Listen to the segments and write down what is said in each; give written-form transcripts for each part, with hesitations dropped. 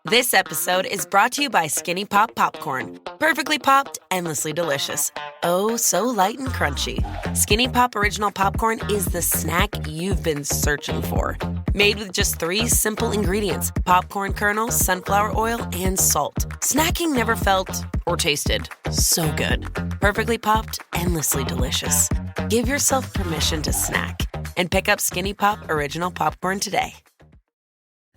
This episode is brought to you by Skinny Pop Popcorn. Perfectly popped, endlessly delicious. Oh, so light and crunchy. Skinny Pop Original Popcorn is the snack you've been searching for. Made with just 3 simple ingredients: popcorn kernels, sunflower oil, and salt. Snacking never felt or tasted so good. Perfectly popped, endlessly delicious. Give yourself permission to snack and pick up Skinny Pop Original Popcorn today.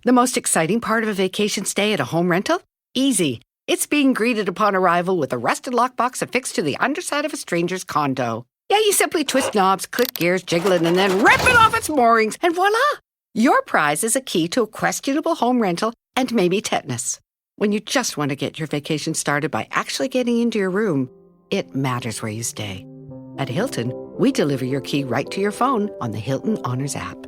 The most exciting part of a vacation stay at a home rental? Easy. It's being greeted upon arrival with a rusted lockbox affixed to the underside of a stranger's condo. Yeah, you simply twist knobs, click gears, jiggle it, and then rip it off its moorings, and voila! Your prize is a key to a questionable home rental and maybe tetanus. When you just want to get your vacation started by actually getting into your room, it matters where you stay. At Hilton, we deliver your key right to your phone on the Hilton Honors app.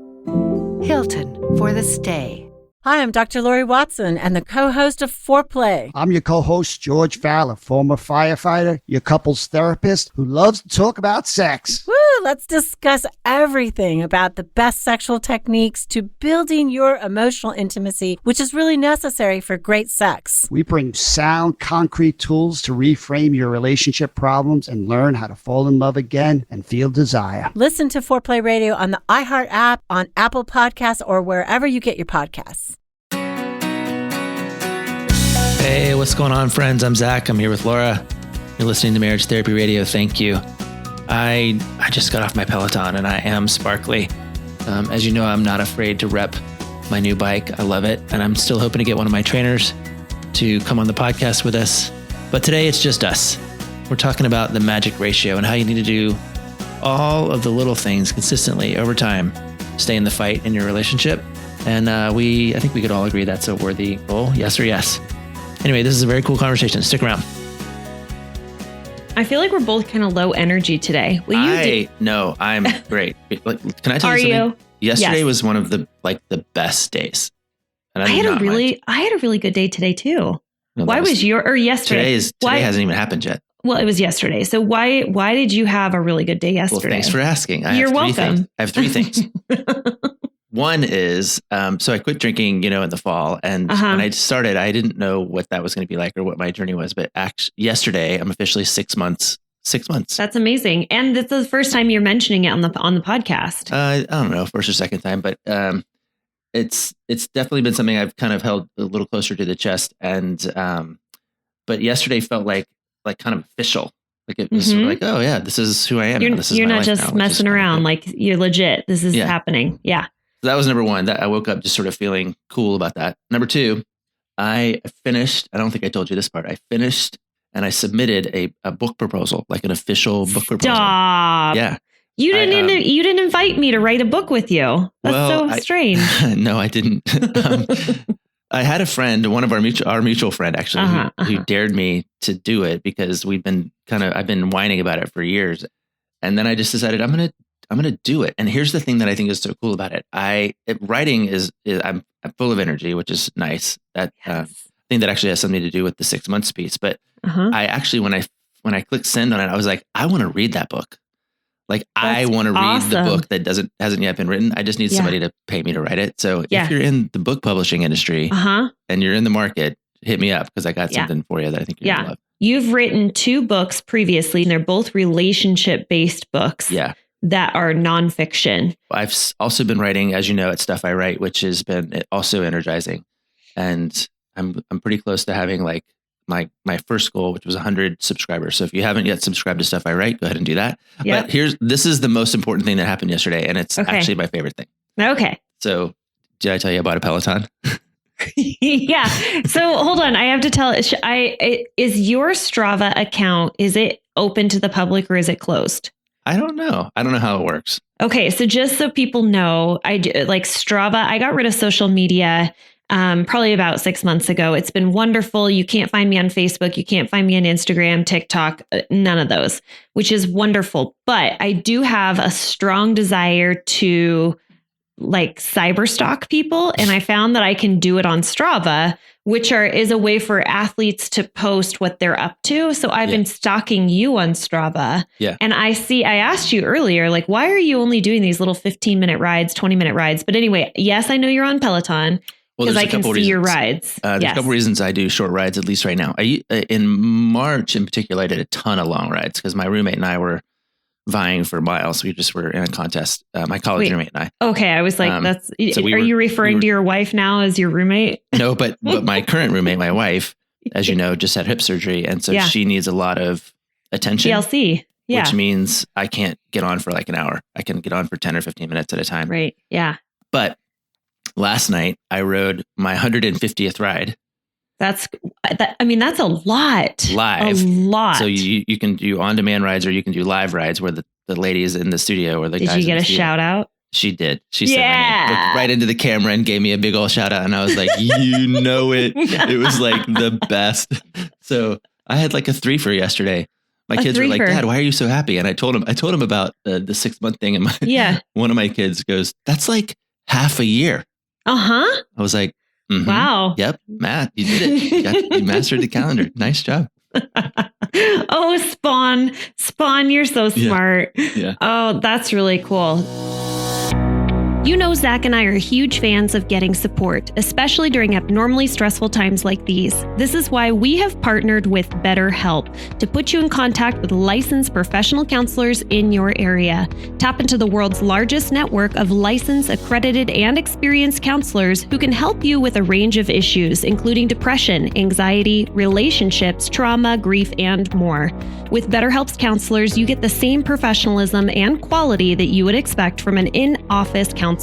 Hilton, for the stay. Hi, I'm Dr. Lori Watson and the co-host of Foreplay. I'm your co-host, George Fowler, former firefighter, your couples therapist who loves to talk about sex. Woo! Let's discuss everything about the best sexual techniques to building your emotional intimacy, which is really necessary for great sex. We bring sound, concrete tools to reframe your relationship problems and learn how to fall in love again and feel desire. Listen to Foreplay Radio on the iHeart app, on Apple Podcasts, or wherever you get your podcasts. Hey, what's going on, friends? I'm Zach. I'm here with Laura. You're listening to Marriage Therapy Radio. Thank you. I just got off my Peloton and I am sparkly. As you know, I'm not afraid to rep my new bike. I love it. And I'm still hoping to get one of my trainers to come on the podcast with us. But today it's just us. We're talking about the magic ratio and how you need to do all of the little things consistently over time. Stay in the fight in your relationship. And I think we could all agree that's a worthy goal. Yes or yes. Anyway, this is a very cool conversation. Stick around. I feel like we're both kind of low energy today. No, I'm great. Can I tell you something? Are you? Yesterday was one of the best days. And I had a really good day today too. No, why was yesterday? Today hasn't even happened yet. Well, it was yesterday. So why did you have a really good day yesterday? Well, thanks for asking. You're welcome. I have 3 things. One is, so I quit drinking, in the fall. And when I started, I didn't know what that was going to be like or what my journey was. But yesterday, I'm officially 6 months. 6 months. That's amazing. And it's the first time you're mentioning it on the podcast. I don't know, first or second time, but it's definitely been something I've kind of held a little closer to the chest. And but yesterday felt like kind of official. Like it was sort of like, oh yeah, this is who I am. You're not just messing around. Like you're legit. This is happening. Yeah. So that was number one. That I woke up just sort of feeling cool about that. Number 2, I finished. I don't think I told you this part. I finished and I submitted a book proposal, like an official book proposal. Stop. Yeah. You didn't invite me to write a book with you. That's so strange. No, I didn't. I had a friend, one of our mutual friend actually, who dared me to do it because I've been whining about it for years. And then I just decided I'm going to do it. And here's the thing that I think is so cool about it. Writing is I'm full of energy, which is nice. That thing that actually has something to do with the 6 months piece. But I actually, when I clicked send on it, I was like, I want to read that book. Like I want to read the book that hasn't yet been written. I just need somebody to pay me to write it. So if you're in the book publishing industry and you're in the market, hit me up because I got something for you that I think you're going to love. You've written 2 books previously, and they're both relationship-based books. Yeah. That are nonfiction. I've also been writing, as you know, at Stuff I Write, which has been also energizing. And I'm pretty close to having like my first goal, which was 100 subscribers. So if you haven't yet subscribed to Stuff I Write, go ahead and do that. Yep. But this is the most important thing that happened yesterday. And it's actually my favorite thing. Okay. So did I tell you about a Peloton? Yeah. So hold on. I have to tell is your Strava account, is it open to the public or is it closed? I don't know. I don't know how it works. Okay. So just so people know, I like Strava. I got rid of social media probably about 6 months ago. It's been wonderful. You can't find me on Facebook. You can't find me on Instagram, TikTok, none of those, which is wonderful. But I do have a strong desire to like cyber stalk people. And I found that I can do it on Strava, which is a way for athletes to post what they're up to. So I've been stalking you on Strava. Yeah. And I asked you earlier, like, why are you only doing these little 15-minute rides, 20-minute rides? But anyway, yes, I know you're on Peloton. Well, Because there's I a can couple see your reasons. rides. There's a couple reasons I do short rides, at least right now. In March in particular, I did a ton of long rides because my roommate and I were vying for miles. We just were in a contest. My college roommate and I. Okay, I was like, so are you referring to your wife now as your roommate? No, but my current roommate, my wife, as you know, just had hip surgery. And so she needs a lot of attention. TLC. Yeah. Which means I can't get on for like an hour. I can get on for 10 or 15 minutes at a time. Right. Yeah. But last night I rode my 150th ride. That's a lot. Live. A lot. So you can do on-demand rides or you can do live rides where the lady is in the studio or the guys. Did you get a shout out? She did. She said my name, looked right into the camera and gave me a big old shout out. And I was like, you know it. It was like the best. So I had like a 3 for yesterday. My kids were like, Dad, why are you so happy? And I told him about the 6-month thing. And one of my kids goes, that's like half a year. Uh-huh. I was like, wow. Yep. Matt, you did it. You mastered the calendar. Nice job. Oh, Spawn, you're so smart. Yeah. Oh, that's really cool. You know, Zach and I are huge fans of getting support, especially during abnormally stressful times like these. This is why we have partnered with BetterHelp to put you in contact with licensed professional counselors in your area. Tap into the world's largest network of licensed, accredited, and experienced counselors who can help you with a range of issues, including depression, anxiety, relationships, trauma, grief, and more. With BetterHelp's counselors, you get the same professionalism and quality that you would expect from an in-office counselor,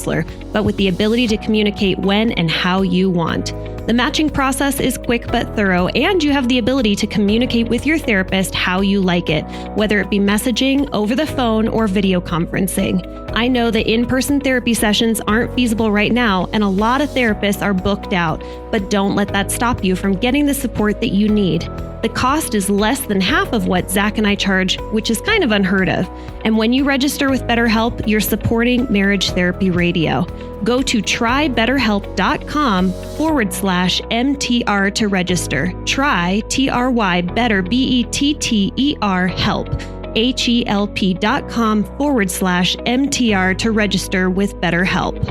but with the ability to communicate when and how you want. The matching process is quick but thorough, and you have the ability to communicate with your therapist how you like it, whether it be messaging, over the phone, or video conferencing. I know that in-person therapy sessions aren't feasible right now, and a lot of therapists are booked out, but don't let that stop you from getting the support that you need. The cost is less than half of what Zach and I charge, which is kind of unheard of. And when you register with BetterHelp, you're supporting Marriage Therapy Radio. Go to trybetterhelp.com/MTR to register. Try TRY better BETTER help. HELP.com/MTR to register with BetterHelp.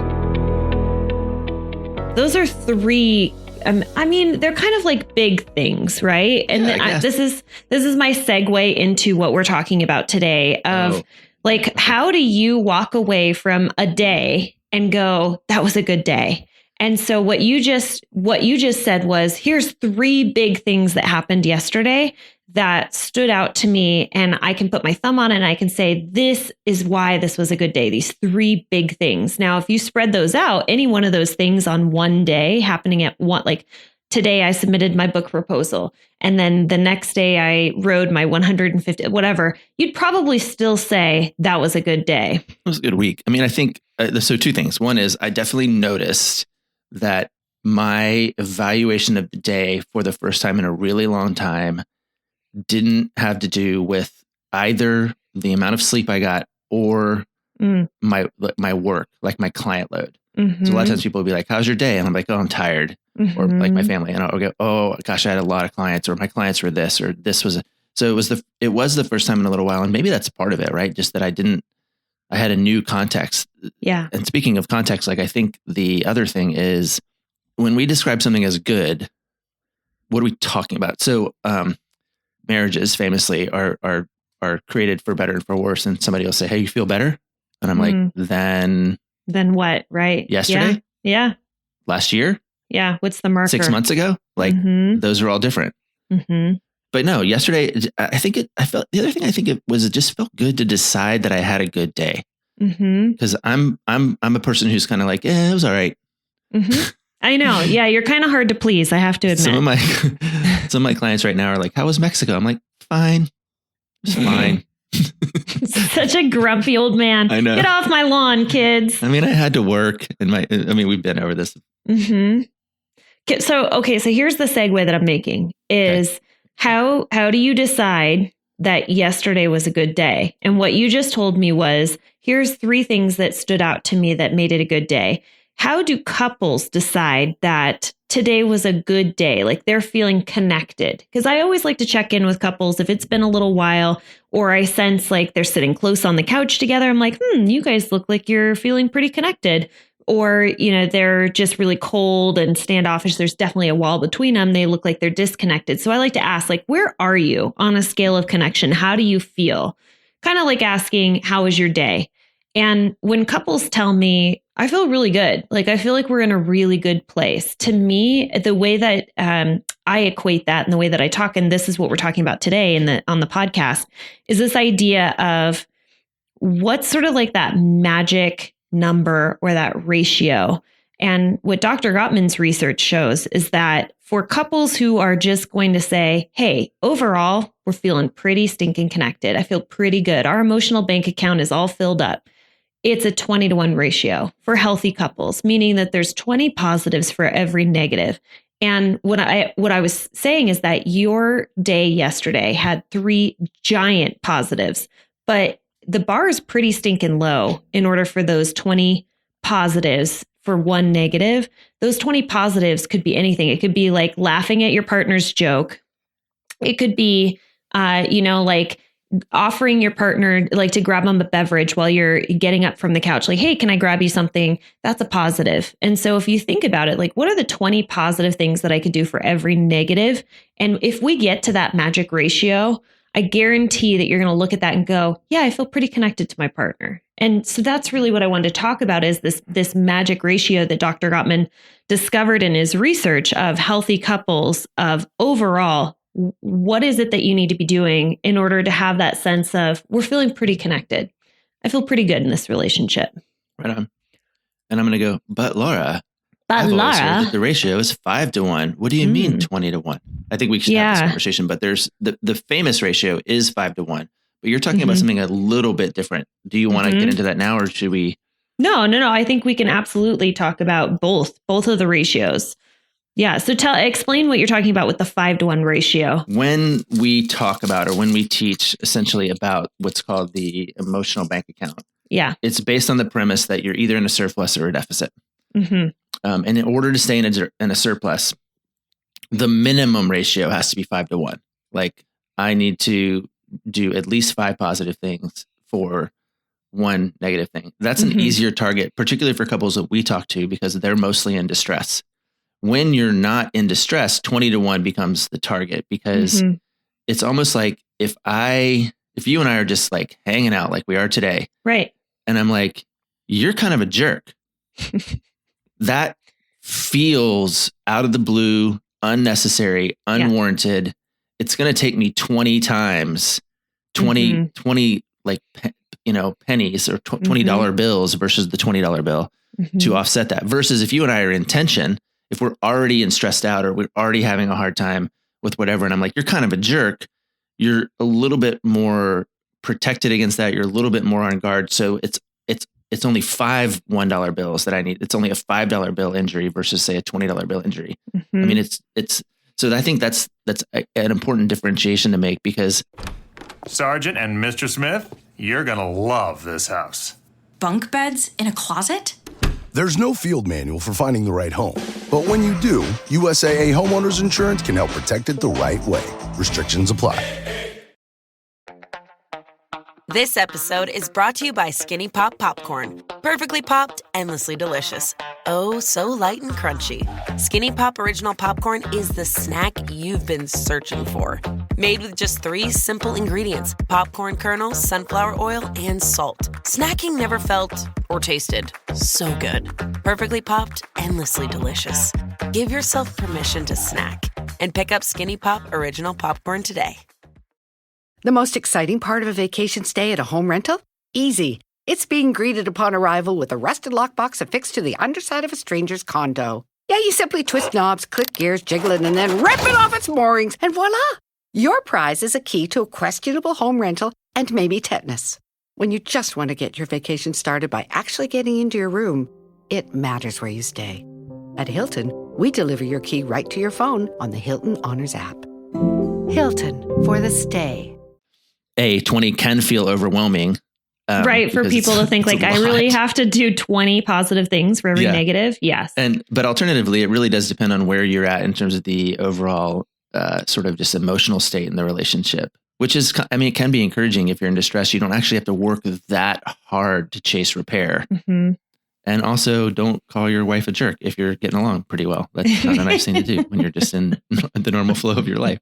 Those are 3. They're kind of like big things, right? And this is my segue into what we're talking about today of like, how do you walk away from a day and go, that was a good day? And so what you just said was, here's 3 big things that happened yesterday that stood out to me, and I can put my thumb on it and I can say, this is why this was a good day. These 3 big things. Now, if you spread those out, any one of those things on one day happening at one, like today I submitted my book proposal, and then the next day I rode my 150, whatever, you'd probably still say that was a good day. It was a good week. I mean, I think, so 2 things. One is I definitely noticed that my evaluation of the day for the first time in a really long time didn't have to do with either the amount of sleep I got or my work, like my client load. Mm-hmm. So a lot of times people will be like, how's your day? And I'm like, oh, I'm tired. Mm-hmm. Or like my family. And I'll go, oh gosh, I had a lot of clients, or my clients were this, or this was. So it was the first time in a little while. And maybe that's part of it, right? Just that I had a new context. Yeah. And speaking of context, like I think the other thing is when we describe something as good, what are we talking about? So, marriages famously are created for better and for worse. And somebody will say, hey, you feel better? And I'm like, then what? Right. Yesterday? Yeah. Last year? Yeah. What's the marker? 6 months ago? Like those are all different. Mm-hmm. But no, yesterday, I think it just felt good to decide that I had a good day. Because I'm a person who's kind of like, it was all right. Mm-hmm. I know. Yeah. You're kind of hard to please. I have to admit. Some of my clients right now are like, how was Mexico? I'm like, fine. It's fine. Such a grumpy old man. I know. Get off my lawn, kids. I mean, I had to work and we've been over this. Mm-hmm. So here's the segue that I'm making is how do you decide that yesterday was a good day? And what you just told me was, here's 3 things that stood out to me that made it a good day. How do couples decide that today was a good day? Like they're feeling connected? Because I always like to check in with couples if it's been a little while, or I sense like they're sitting close on the couch together. I'm like, you guys look like you're feeling pretty connected. or, they're just really cold and standoffish. There's definitely a wall between them. They look like they're disconnected. So I like to ask, where are you on a scale of connection? How do you feel? Kind of like asking, how was your day? And when couples tell me, I feel really good. I feel like we're in a really good place. To me, the way that I equate that and the way that I talk, and this is what we're talking about today on the podcast, is this idea of what's sort of like that magic number or that ratio. And what Dr. Gottman's research shows is that for couples who are just going to say, hey, overall, we're feeling pretty stinking connected. I feel pretty good. Our emotional bank account is all filled up. It's a 20-to-1 ratio for healthy couples, meaning that there's 20 positives for every negative. And what I was saying is that your day yesterday had 3 giant positives, but the bar is pretty stinking low in order for those 20 positives for 1 negative. Those 20 positives could be anything. It could be like laughing at your partner's joke. It could be, offering your partner to grab them a beverage while you're getting up from the couch. Hey, can I grab you something? That's a positive. And so if you think about it, what are the 20 positive things that I could do for every negative? And if we get to that magic ratio, I guarantee that you're going to look at that and go, yeah, I feel pretty connected to my partner. And so that's really what I wanted to talk about is this magic ratio that Dr. Gottman discovered in his research of healthy couples of overall, what is it that you need to be doing in order to have that sense of we're feeling pretty connected. I feel pretty good in this relationship. Right on. And I'm going to go, but Laura, I've always heard that the ratio is 5-to-1. What do you mean 20-to-1? I think we should have this conversation, but there's the famous ratio is 5-to-1, but you're talking about something a little bit different. Do you want to get into that now or should we? No. I think we can absolutely talk about both of the ratios. Yeah. So explain what you're talking about with the 5-to-1 ratio. When we talk about, or when we teach essentially about what's called the emotional bank account. Yeah. It's based on the premise that you're either in a surplus or a deficit. Mm-hmm. And in order to stay in a surplus, the minimum ratio has to be 5-to-1. I need to do at least 5 positive things for 1 negative thing. That's an easier target, particularly for couples that we talk to because they're mostly in distress. When you're not in distress, 20-to-1 becomes the target because it's almost like if you and I are just hanging out like we are today. Right. And I'm like, you're kind of a jerk. That feels out of the blue, unnecessary, unwarranted. Yeah. It's going to take me 20 times, 20 pennies or $20 bills versus the $20 bill to offset that. Versus if you and I are in tension, if we're already stressed out or we're already having a hard time with whatever, and I'm like, you're kind of a jerk, you're a little bit more protected against that. You're a little bit more on guard. So it's only 5 $1 bills that I need. It's only a $5 bill injury versus say a $20 bill injury. I mean, it's so I think that's an important differentiation to make because Sergeant and Mr. Smith, you're going to love this house. Bunk beds in a closet? There's no field manual for finding the right home. But when you do, USAA Homeowners Insurance can help protect it the right way. Restrictions apply. This episode is brought to you by Skinny Pop Popcorn. Perfectly popped, endlessly delicious. Oh, so light and crunchy. Skinny Pop Original Popcorn is the snack you've been searching for. Made with just 3 simple ingredients: popcorn kernels, sunflower oil, and salt. Snacking never felt or tasted so good. Perfectly popped, endlessly delicious. Give yourself permission to snack and pick up Skinny Pop Original Popcorn today. The most exciting part of a vacation stay at a home rental? Easy. It's being greeted upon arrival with a rusted lockbox affixed to the underside of a stranger's condo. Yeah, you simply twist knobs, click gears, jiggle it, and then rip it off its moorings, and voila! Your prize is a key to a questionable home rental and maybe tetanus. When you just want to get your vacation started by actually getting into your room, it matters where you stay. At Hilton, we deliver your key right to your phone on the Hilton Honors app. Hilton, for the stay. 20 can feel overwhelming. Right. For people to think I really have to do 20 positive things for every negative. Yes. But alternatively, it really does depend on where you're at in terms of the overall sort of just emotional state in the relationship, which is, it can be encouraging if you're in distress. You don't actually have to work that hard to chase repair. And And also don't call your wife a jerk if you're getting along pretty well. That's not a nice thing to do when you're just in the normal flow of your life.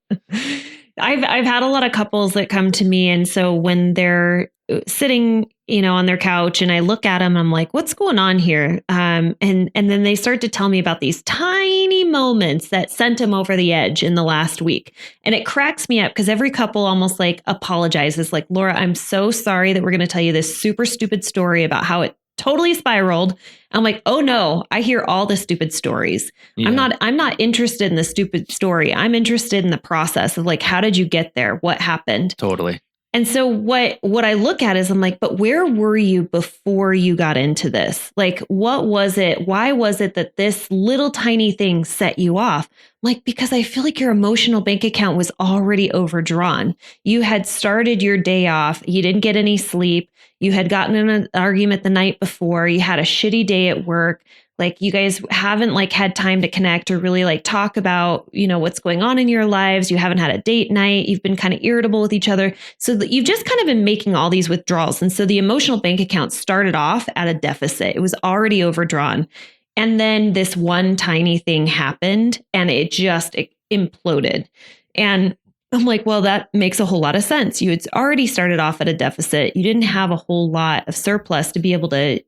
I've had a lot of couples that come to me. And so when they're sitting, on their couch and I look at them, I'm like, what's going on here? And then they start to tell me about these tiny moments that sent them over the edge in the last week. And it cracks me up because every couple almost like apologizes, like, Laura, I'm so sorry that we're going to tell you this super stupid story about how it totally spiraled. I'm like, oh no, I hear all the stupid stories. Yeah. I'm not interested in the stupid story. I'm interested in the process of like, how did you get there? What happened? Totally. And so what I look at is I'm like, but where were you before you got into this? Like, what was it? Why was it that this little tiny thing set you off? Like, because I feel like your emotional bank account was already overdrawn. You had started your day off. You didn't get any sleep. You had gotten in an argument the night before. You had a shitty day at work. Like you guys haven't like had time to connect or really like talk about, what's going on in your lives. You haven't had a date night. You've been kind of irritable with each other. So that you've just kind of been making all these withdrawals. And so the emotional bank account started off at a deficit. It was already overdrawn. And then this one tiny thing happened and it just imploded. And I'm like, well, that makes a whole lot of sense. You had already started off at a deficit. You didn't have a whole lot of surplus to be able to,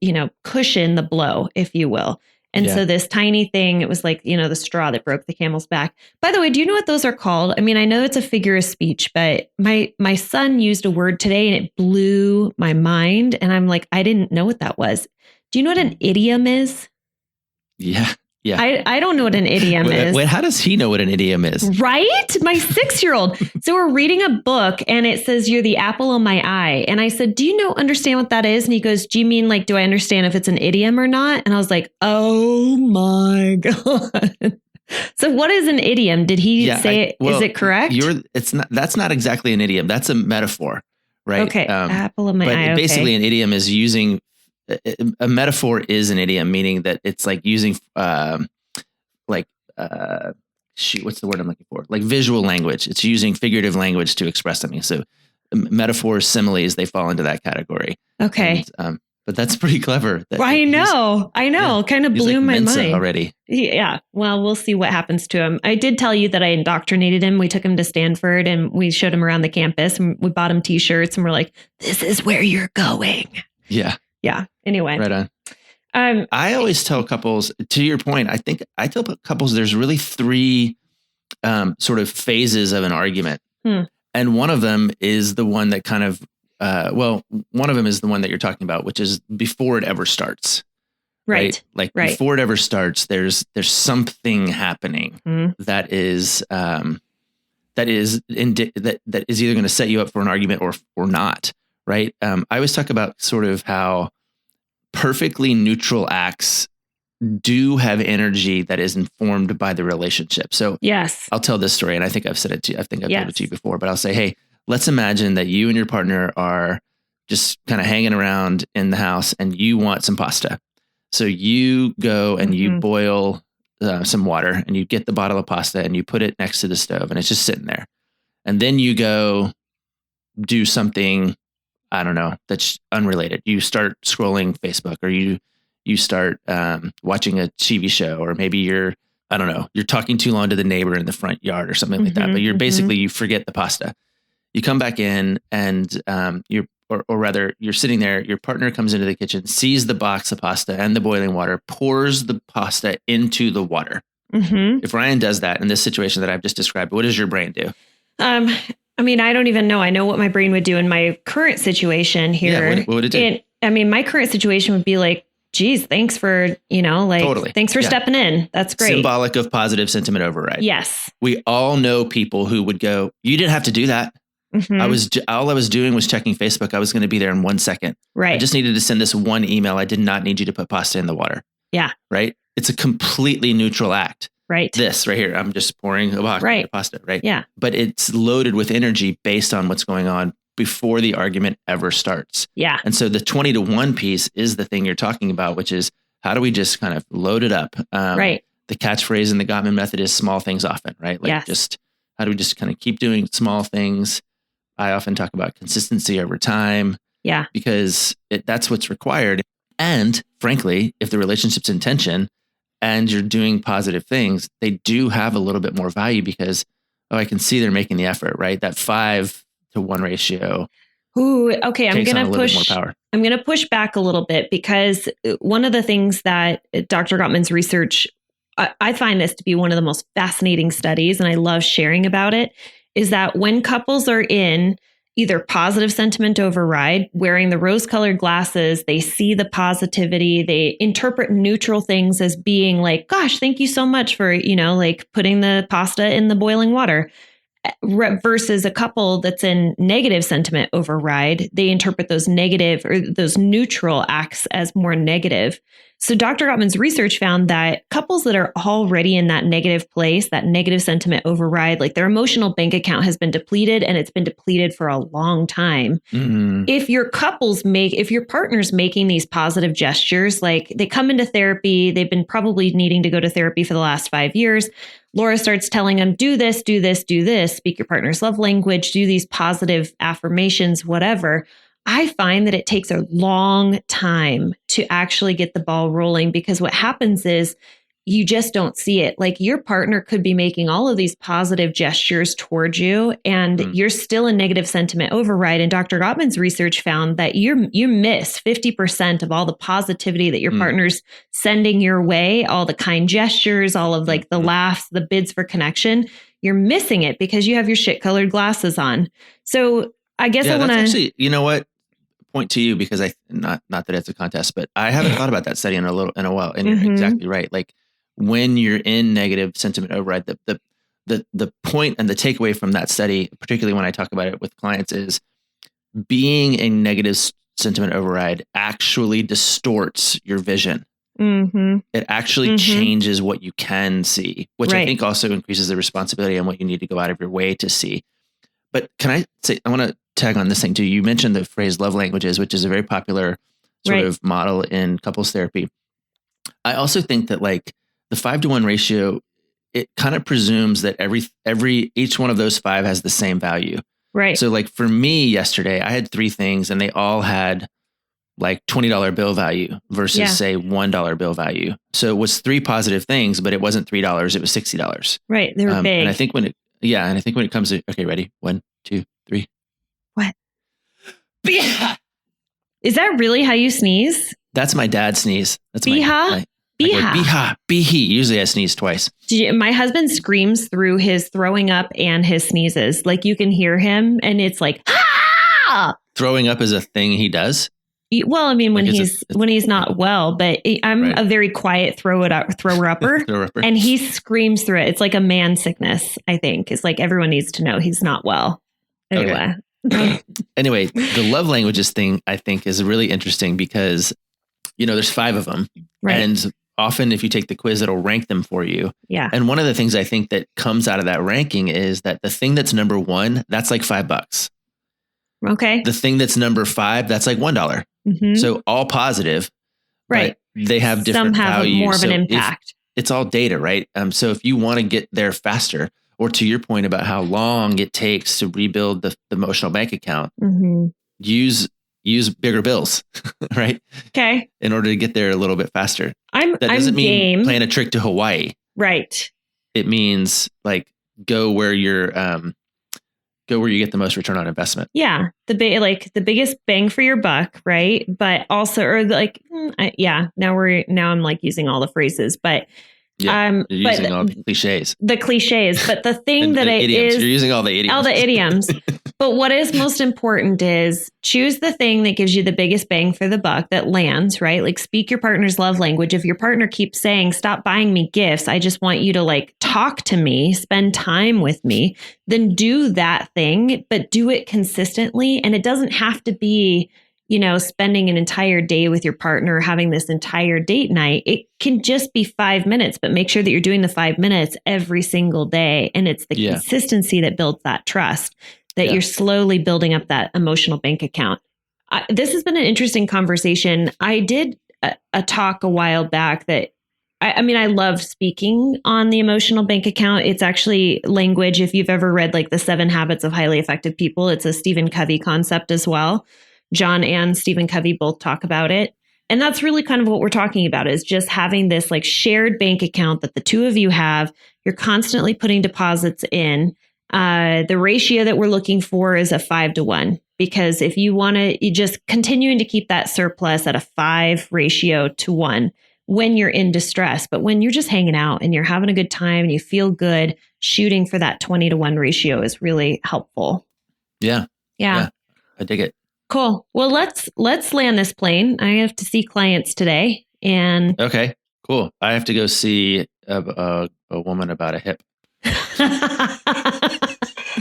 cushion the blow, if you will. And so this tiny thing, it was like, the straw that broke the camel's back. By the way, do you know what those are called? I mean, I know it's a figure of speech, but my son used a word today and it blew my mind. And I'm like, I didn't know what that was. Do you know what an idiom is? Yeah. Yeah. I don't know what an idiom is. Wait, how does he know what an idiom is? Right? My 6-year-old. So we're reading a book and it says, you're the apple of my eye. And I said, do you understand what that is? And he goes, do you mean like, do I understand if it's an idiom or not? And I was like, oh my God. So what is an idiom? Did he say it? Is it correct? That's not exactly an idiom. That's a metaphor, right? Okay. Apple of my eye. Basically an idiom is using a metaphor is an idiom, meaning that it's like using what's the word I'm looking for? Like visual language. It's using figurative language to express something. So metaphors, similes, they fall into that category. Okay. And, but that's pretty clever. I know. Yeah, kind of blew my mind already. Yeah. Well, we'll see what happens to him. I did tell you that I indoctrinated him. We took him to Stanford and we showed him around the campus and we bought him t-shirts and we're like, this is where you're going. Yeah. Yeah. Anyway. Right on. I always tell couples, to your point, I tell couples there's really 3 sort of phases of an argument. And one of them is the one that kind of, one of them is the one that you're talking about, which is before it ever starts. Right. Like before it ever starts, there's something happening that is either going to set you up for an argument or not. Right. I always talk about sort of how perfectly neutral acts do have energy that is informed by the relationship. So yes, I'll tell this story, and I think I've said it to you. I think I've told it to you before, but I'll say, hey, let's imagine that you and your partner are just kind of hanging around in the house and you want some pasta. So you go and you boil some water and you get the bottle of pasta and you put it next to the stove and it's just sitting there. And then you go do something, I don't know, that's unrelated. You start scrolling Facebook or you start watching a TV show, or maybe you're talking too long to the neighbor in the front yard or something like that. But you're basically, you forget the pasta. You come back in and you're sitting there, your partner comes into the kitchen, sees the box of pasta and the boiling water, pours the pasta into the water. If Ryan does that in this situation that I've just described, what does your brain do? I mean, I don't even know. I know what my brain would do in my current situation here. Yeah, what would it do? My current situation would be like, geez, thanks for, totally. Thanks for stepping in. That's great. Symbolic of positive sentiment override. Yes. We all know people who would go, you didn't have to do that. All I was doing was checking Facebook. I was going to be there in 1 second. Right. I just needed to send this one email. I did not need you to put pasta in the water. Yeah. Right. It's a completely neutral act. Right. This right here, I'm just pouring a box of pasta, right? Yeah. But it's loaded with energy based on what's going on before the argument ever starts. Yeah. And so the 20-1 piece is the thing you're talking about, which is how do we just kind of load it up? Right. The catchphrase in the Gottman method is small things often, right? Like how do we just kind of keep doing small things? I often talk about consistency over time. Yeah. Because that's what's required. And frankly, if the relationship's in tension and you're doing positive things, they do have a little bit more value because, I can see they're making the effort, right? That 5-to-1 ratio. Ooh, okay. I'm going to push back a little bit because one of the things that Dr. Gottman's research, I find this to be one of the most fascinating studies, and I love sharing about it, is that when couples are in either positive sentiment override, wearing the rose-colored glasses, they see the positivity, they interpret neutral things as being like, gosh, thank you so much for, like putting the pasta in the boiling water. Versus a couple that's in negative sentiment override, they interpret those negative or those neutral acts as more negative. So Dr. Gottman's research found that couples that are already in that negative place, that negative sentiment override, like their emotional bank account has been depleted, and it's been depleted for a long time. Mm-hmm. If your partner's making these positive gestures, like they come into therapy, they've been probably needing to go to therapy for the last 5 years. Laura starts telling them, do this, do this, do this, speak your partner's love language, do these positive affirmations, whatever. I find that it takes a long time to actually get the ball rolling because what happens is you just don't see it. Like your partner could be making all of these positive gestures towards you and you're still in negative sentiment override. And Dr. Gottman's research found that you miss 50% of all the positivity that your partner's sending your way, all the kind gestures, all of like the laughs, the bids for connection. You're missing it because you have your shit colored glasses on. So I guess I want to actually, you know what? Point to you because not that it's a contest, but I haven't thought about that study in a while. And you're exactly right. Like when you're in negative sentiment override, the point and the takeaway from that study, particularly when I talk about it with clients, is being a negative sentiment override actually distorts your vision. Mm-hmm. It actually changes what you can see, which I think also increases the responsibility and what you need to go out of your way to see. But can I say, I want to tag on this thing too. You mentioned the phrase love languages, which is a very popular sort of model in couples therapy. I also think that like the 5-to-1 ratio, it kind of presumes that each one of those 5 has the same value. Right. So like for me yesterday, I had 3 things and they all had like $20 bill value versus say $1 bill value. So it was 3 positive things, but it wasn't $3. It was $60. Right. They were big. And I think when it comes to, okay, ready? 1, 2, 3. What? Is that really how you sneeze? That's my dad's sneeze. That's Biha? Biha. Bihi. Usually I sneeze twice. My husband screams through his throwing up and his sneezes. Like you can hear him and it's like, ah! Throwing up is a thing he does? Well, I mean, when he's not well, but I'm a very quiet thrower-upper, and he screams through it. It's like a man sickness, I think. It's like everyone needs to know he's not well. Anyway. Okay. Anyway, the love languages thing, I think, is really interesting because, there's 5 of them. Right. And often if you take the quiz, it'll rank them for you. Yeah. And one of the things I think that comes out of that ranking is that the thing that's number 1, that's like $5. Okay. The thing that's number 5, that's like $1. Mm-hmm. So all positive, right? They have different values. More of an impact. It's all data, right? So if you want to get there faster, or to your point about how long it takes to rebuild the emotional bank account, use bigger bills, right? Okay. In order to get there a little bit faster. That doesn't mean plan a trip to Hawaii, right? It means like go where you get the most return on investment. Yeah. The biggest bang for your buck. Right. But also, or like, now I'm like using all the phrases, but you're using all the cliches. But the thing that it idioms. is, you're using all the idioms. All the idioms. But what is most important is choose the thing that gives you the biggest bang for the buck that lands, right? Like speak your partner's love language. If your partner keeps saying, stop buying me gifts, I just want you to like talk to me, spend time with me, then do that thing, but do it consistently. And it doesn't have to be, spending an entire day with your partner, having this entire date night. It can just be 5 minutes, but make sure that you're doing the 5 minutes every single day. And it's the consistency that builds that trust, that you're slowly building up that emotional bank account. This has been an interesting conversation. I did a talk a while back that, I love speaking on the emotional bank account. It's actually language. If you've ever read like the 7 Habits of Highly Effective People, it's a Stephen Covey concept as well. John and Stephen Covey both talk about it. And that's really kind of what we're talking about, is just having this like shared bank account that the two of you have. You're constantly putting deposits in. The ratio that we're looking for is a 5-to-1, because if you want to, you just continuing to keep that surplus at a 5-to-1 when you're in distress. But when you're just hanging out and you're having a good time and you feel good, shooting for that 20-to-1 ratio is really helpful. Yeah. I dig it. Cool. Well, let's land this plane. I have to see clients today, and okay, cool. I have to go see a woman about a hip.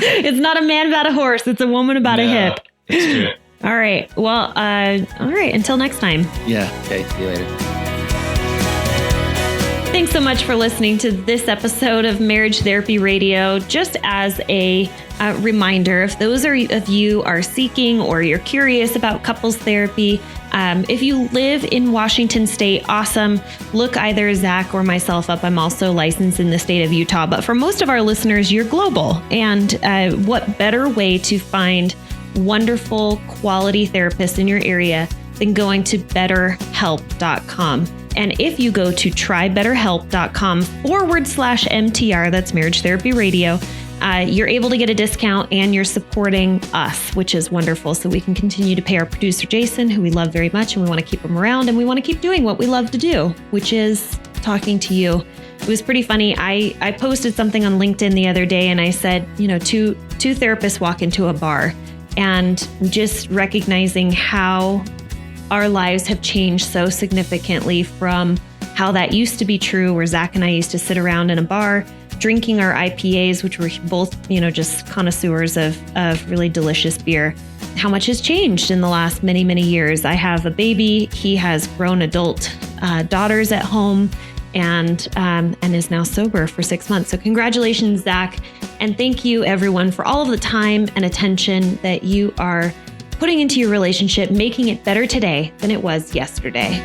It's not a man about a horse. It's a woman about a hip. It's true. All right. Well, all right. Until next time. Yeah. Okay. See you later. Thanks so much for listening to this episode of Marriage Therapy Radio. Just as a reminder, if those of you are seeking or you're curious about couples therapy, if you live in Washington State, awesome. Look either Zach or myself up. I'm also licensed in the state of Utah. But for most of our listeners, you're global. And what better way to find wonderful quality therapists in your area than going to betterhelp.com. And if you go to trybetterhelp.com/MTR, that's Marriage Therapy Radio, you're able to get a discount and you're supporting us, which is wonderful. So we can continue to pay our producer, Jason, who we love very much, and we want to keep him around, and we want to keep doing what we love to do, which is talking to you. It was pretty funny. I posted something on LinkedIn the other day, and I said, two therapists walk into a bar, and just recognizing how our lives have changed so significantly from how that used to be true, where Zach and I used to sit around in a bar drinking our IPAs, which were both, just connoisseurs of really delicious beer. How much has changed in the last many, many years. I have a baby. He has grown adult daughters at home, and is now sober for 6 months. So congratulations, Zach. And thank you, everyone, for all of the time and attention that you are putting into your relationship, making it better today than it was yesterday.